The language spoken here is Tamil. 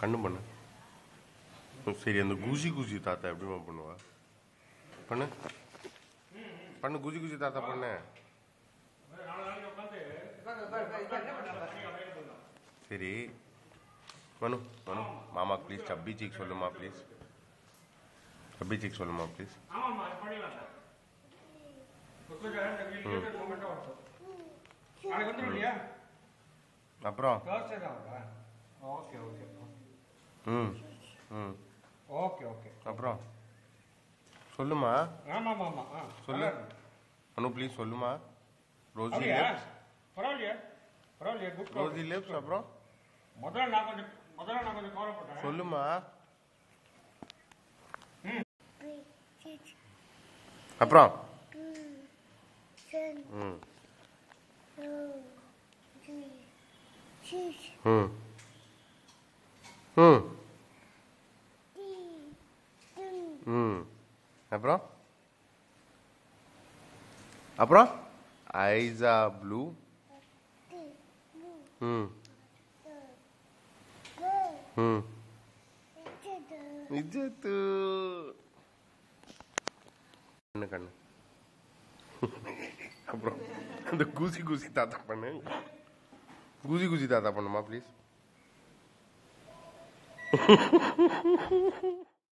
கண்ணு பண்ணு. சரி, அந்த குசி குசி தாத்தா எப்படிமா பண்ணுவா? பண்ணு பண்ணு, குசி குசி தாத்தா பண்ணு. சரி மனு, மனு மாமா ப்ளீஸ் சப்பி சீக் சொல்லுமா ப்ளீஸ். சப்பி சீக் சொல்லுமா ப்ளீஸ். அப்புறம் ம் ம் ஓகே ஓகே அப்புறம் சொல்லுமா. சொல்லு மனு ப்ளீஸ் சொல்லுமா. Rosy lips, rosy lips. அப்புறம் முதல்ல நான் கொஞ்சம் கவலைப்பட்டேன். சொல்லுமா. அப்புறம் ம் ம் ம் ம் அப்புறம் அப்புறம் ஐஸா ப்ளூ. ம் ம் இஜத்து கண்ணு கண்ணு. அப்புறம் அந்த குசி குசி தாத்தா பண்ணு. குசி குசி தாத்தா பண்ணுமா ப்ளீஸ்.